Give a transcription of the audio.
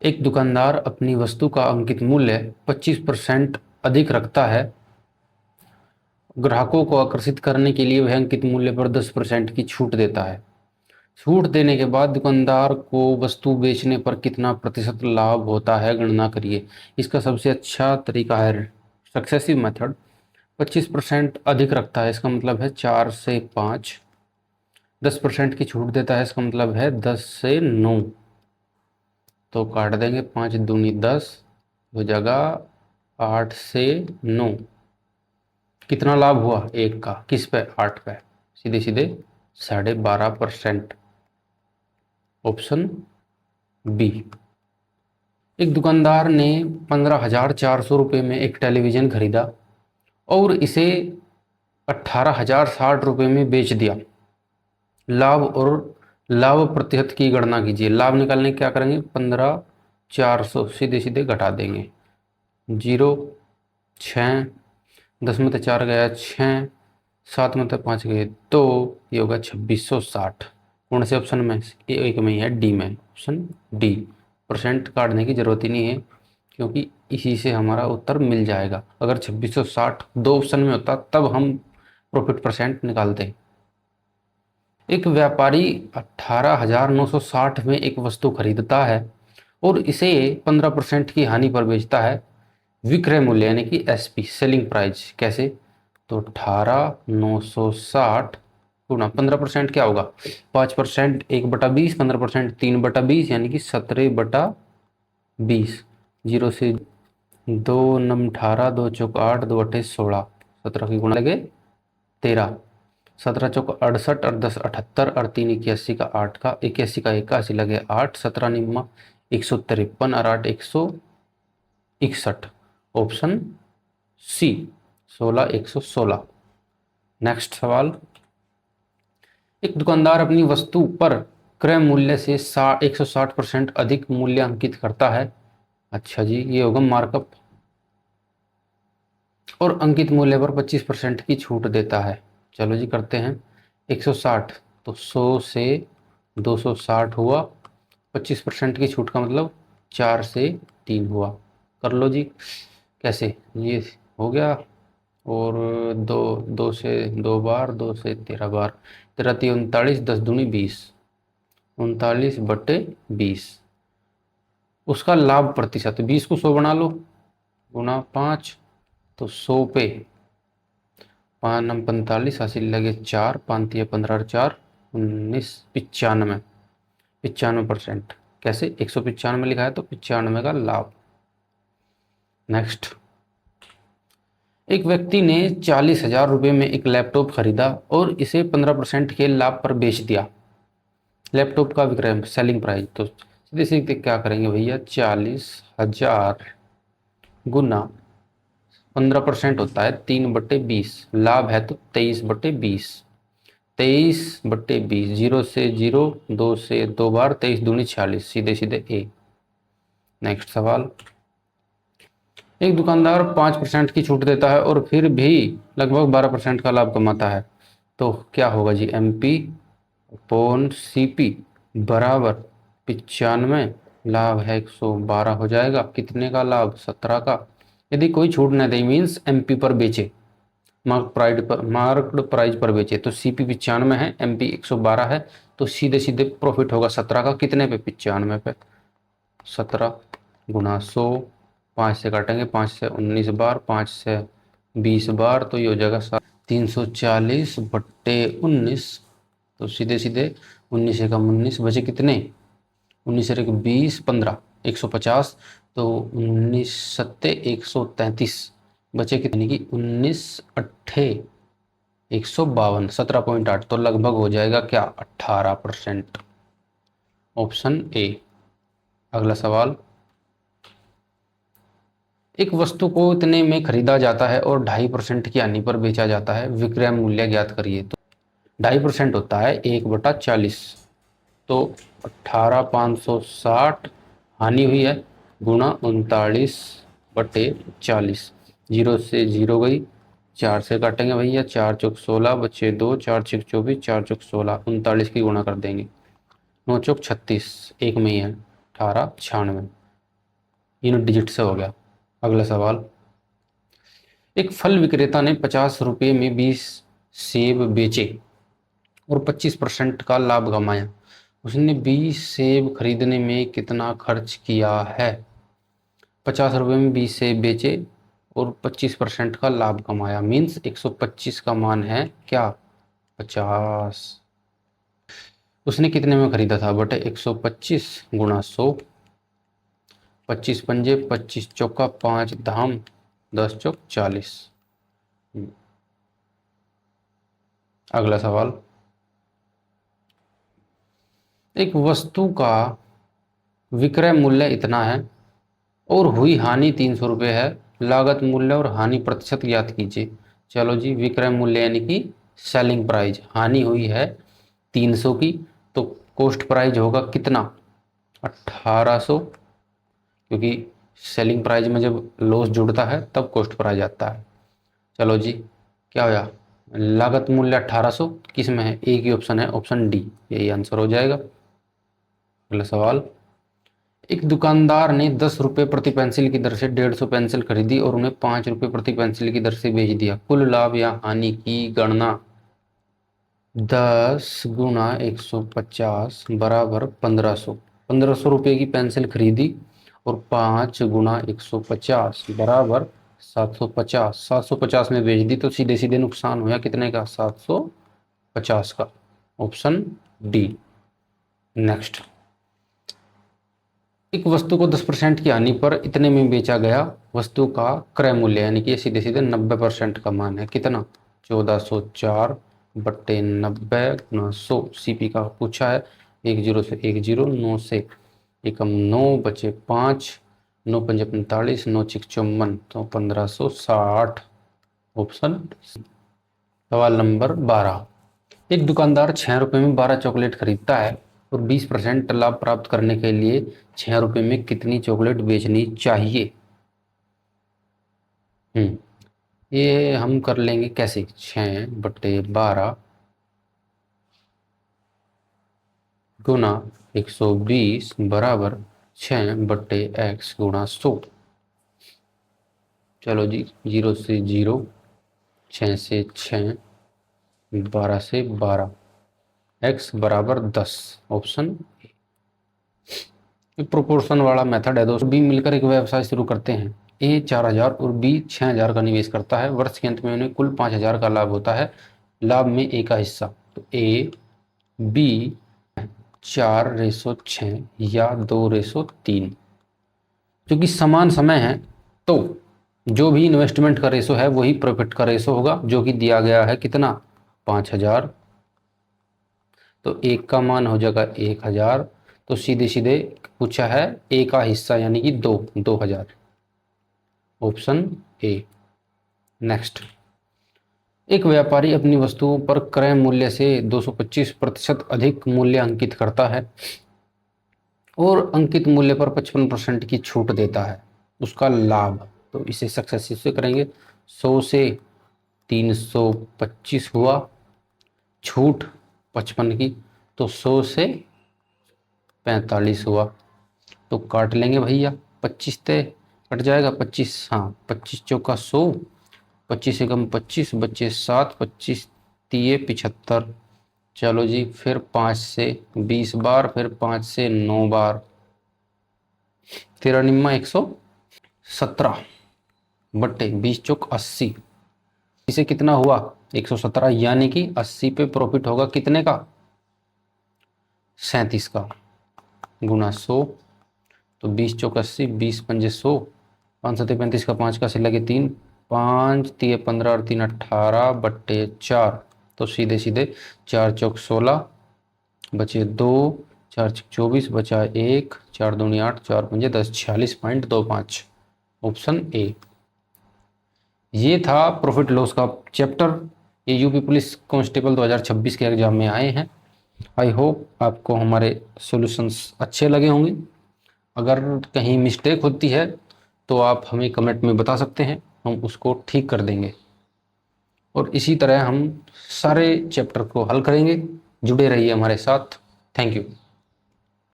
एक दुकानदार अपनी वस्तु का अंकित मूल्य 25% अधिक रखता है। ग्राहकों को आकर्षित करने के लिए वह अंकित मूल्य पर 10% की छूट देता है। छूट देने के बाद दुकानदार को वस्तु बेचने पर कितना प्रतिशत लाभ होता है, गणना करिए। इसका सबसे अच्छा तरीका है सक्सेसिव मेथड। 25% अधिक रखता है, इसका मतलब है 4 से 5। 10% की छूट देता है, इसका मतलब है 10 से 9। तो काट देंगे, 5 दूनी 10 हो जाएगा 8 से 9। कितना लाभ हुआ एक का, किस पे, 8 पे, सीधे सीधे 12.5%। Option B. एक दुकानदार ने 15,400 रुपये में एक टेलीविज़न खरीदा और इसे 18,060 रुपये में बेच दिया। लाभ और लाभ प्रतिशत की गणना कीजिए। लाभ निकालने क्या करेंगे, 15,400 सीधे सीधे घटा देंगे, 0, 6, 10 में तो 4 गया 6, 7 में तो 5 गए 2, ये होगा 2660। कौन से ऑप्शन में, एक में ही है, डी में, ऑप्शन डी। परसेंट काटने की जरूरत ही नहीं है क्योंकि इसी से हमारा उत्तर मिल जाएगा। अगर 2660 दो ऑप्शन में होता तब हम प्रॉफिट परसेंट निकालते। एक व्यापारी 18,960 में एक वस्तु खरीदता है और इसे 15% की हानि पर बेचता है। विक्रय मूल्य यानी कि एसपी, सेलिंग प्राइस, कैसे, तो 18,960 गुना 15% क्या होगा, 5%, 1/20, 15% 3/20 यानी कि 17/20। 0 से 2 नम 18, 2 चौक 8, 2 अट्ठे 16, 17 की गुणा लगे 13, 17 चौक 68 और 10 78 और 3 81 का 8 का 81 का 81 लगे 8, 17 निम्मा 153 और 8 161। Option C, 16116। नेक्स्ट सवाल। एक दुकानदार अपनी वस्तु पर क्रय मूल्य से 160% अधिक मूल्य अंकित करता है। अच्छा जी, ये होगा मार्कअप। और अंकित मूल्य पर 25% की छूट देता है। चलो जी करते हैं। 160 तो 100 से 260 हुआ, 25% की छूट का मतलब 4 से 3 हुआ। कर लो जी, कैसे, ये हो गया। और 2 से 2 बार, 2 से 13 बार, 13 3 39, 10 दूनी 20, 39/20। उसका लाभ प्रतिशत, 20 को 100 बना लो, गुना 5, तो 100 पे 5 नम 45, हासिल लगे 4, 5 या 15 और 4 19, 95, 95%। कैसे, 195 लिखा है तो 95 का लाभ। नेक्स्ट। एक व्यक्ति ने 40,000 रुपये में एक लैपटॉप खरीदा और इसे 15% के लाभ पर बेच दिया। लैपटॉप का विक्रय, सेलिंग प्राइस, तो सीधे सीधे क्या करेंगे भैया, 40,000 गुना 15% होता है 3/20, लाभ है तो 23/20, 23/20, 0 से 0, 2 से 2 बार, 23 दूनी 46, सीधे सीधे ए। नेक्स्ट सवाल। एक दुकानदार 5% की छूट देता है और फिर भी लगभग 12% का लाभ कमाता है, तो क्या होगा जी, MP अपॉन CP बराबर 95, लाभ है 112 हो जाएगा। कितने का लाभ, 17 का। यदि कोई छूट न दे, मीन्स MP पर बेचे, मार्क्ड प्राइस पर बेचे, तो CP 95 है, MP 112 है, तो सीधे सीधे प्रॉफिट होगा 17 का। कितने पे, 95 पे। 17 गुना 100, 5 से काटेंगे, 5 से 19 बार, 5 से 20 बार, तो ये हो जाएगा 340/19, तो सीधे सीधे 19 से कम 19 बचे कितने, 19 से 20, 15, 150, तो 19 सत्ते 133 बचे कितने की, 19 अट्ठे 152, 17.8, तो लगभग हो जाएगा क्या, 18%। Option A. अगला सवाल। एक वस्तु को इतने में खरीदा जाता है और 2.5% की हानि पर बेचा जाता है। विक्रय मूल्य ज्ञात करिए। तो 2.5% होता है 1/40, तो 18,560 हानि हुई है, गुणा 39/40, 0 से 0 गई, 4 से काटेंगे भैया, 4 चौक 16, बचे 2, 4 छक 24, 4 चौक 16, 39 की गुणा कर देंगे, 9 चौक 36, एक में ही है, 1896, यूनिट डिजिट से हो गया। अगला सवाल, एक फल विक्रेता ने 50 रुपये में 20 सेब बेचे और 25% का लाभ कमाया। उसने 20 सेब खरीदने में कितना खर्च किया है? 50 रुपये में 20 सेब बेचे और 25% का लाभ कमाया, मीन्स 125 का मान है क्या? 50। उसने कितने में खरीदा था? बटे 125 गुणा 100, 25 पंजे 25 चौका 5 धाम 10 चौक 40। अगला सवाल, एक वस्तु का विक्रय मूल्य इतना है और हुई हानि 300 रुपये है, लागत मूल्य और हानि प्रतिशत ज्ञात कीजिए। चलो जी, विक्रय मूल्य यानी कि सेलिंग प्राइस, हानि हुई है 300 की, तो कॉस्ट प्राइस होगा कितना? 1800, क्योंकि सेलिंग प्राइस में जब लॉस जुड़ता है तब कॉस्ट प्राइस आता है। चलो जी, क्या होया? लागत मूल्य 1800 किस में है? एक ही ऑप्शन है, ऑप्शन डी, यही आंसर हो जाएगा। अगला सवाल, एक दुकानदार ने 10 रुपये प्रति पेंसिल की दर से 150 पेंसिल खरीदी और उन्हें 5 रुपये प्रति पेंसिल की दर से बेच दिया। कुल लाभ या हानि की गणना। 10 गुणा 150 बराबर 1500। 1500 रुपये की पेंसिल खरीदी और 5 गुणा 150 बराबर 750। 750 में बेच दी तो सीधे सीधे नुकसान हुआ कितने का? 750 का, ऑप्शन डी। नेक्स्ट, एक वस्तु को 10% की हानि पर इतने में बेचा गया, वस्तु का क्रय मूल्य यानी कि सीधे सीधे 90% का मान है कितना? 1404 बट्टे 90 गुना 100। सीपी का पूछा है, 10 से 10, 9 से एकम 9 बचे 5, 9 पंजे 45, 9 छिक 54, तो 1560, ऑप्शन। सवाल नंबर 12, एक दुकानदार 6 रुपये में 12 चॉकलेट खरीदता है और 20% लाभ प्राप्त करने के लिए 6 रुपये में कितनी चॉकलेट बेचनी चाहिए? ये हम कर लेंगे कैसे? 6 बटे 12 गुना 120 बराबर 6 बटे x गुणा 100। चलो जी, 0 से 0, 6 से 6, 12 से 12, x बराबर 10, ऑप्शन ए। प्रोपोर्शन वाला मेथड है दोस्तों। बी मिलकर एक व्यवसाय शुरू करते हैं। ए 4000 और बी 6000 का निवेश करता है। वर्ष के अंत में उन्हें कुल 5000 का लाभ होता है। लाभ में ए का हिस्सा, तो ए बी 4:6 या 2:3, क्योंकि समान समय है तो जो भी इन्वेस्टमेंट का रेशो है वही प्रॉफिट का रेशो होगा, जो कि दिया गया है कितना? 5000। तो एक का मान हो जाएगा 1000, तो सीधे सीधे पूछा है ए का हिस्सा यानी कि 2000, ऑप्शन ए। नेक्स्ट, एक व्यापारी अपनी वस्तुओं पर क्रय मूल्य से 225% अधिक मूल्य अंकित करता है और अंकित मूल्य पर 55% की छूट देता है। उसका लाभ, तो इसे सक्सेसिव से करेंगे। 100 से 325 हुआ, छूट 55 की, तो 100 से 45 हुआ, तो काट लेंगे भैया। 25 ते कट जाएगा, 25, हाँ 25 चौका 100, 25 एकम 25 बच्चे 7, 25 तिये 75। चलो जी, फिर 5 से 20 बार, फिर 5 से 9 बार, 13 निम्मा 117 बट्टे 20 चौक 80। इसे कितना हुआ? 117, यानी कि 80 पे प्रॉफिट होगा कितने का? 37 का, गुना 100, तो 20 चौक 80, 20 पंजे 100, 5 सत्ते 35 का, 5 का से लगे 3, 5 तिये 15 और 3 18 बट्टे 4, तो सीधे सीधे 4 चौक 16 बचे 2, 4 छक 24 बचा 1, 4 दूनी 8, 4 पंजे 10, 46.25, ऑप्शन ए। ये था प्रॉफिट लॉस का चैप्टर। ये यूपी पुलिस कांस्टेबल 2026 के एग्जाम में आए हैं। आई होप आपको हमारे सॉल्यूशंस अच्छे लगे होंगे। अगर कहीं मिस्टेक होती है तो आप हमें कमेंट में बता सकते हैं, हम उसको ठीक कर देंगे। और इसी तरह हम सारे चैप्टर को हल करेंगे। जुड़े रहिए हमारे साथ। Thank you.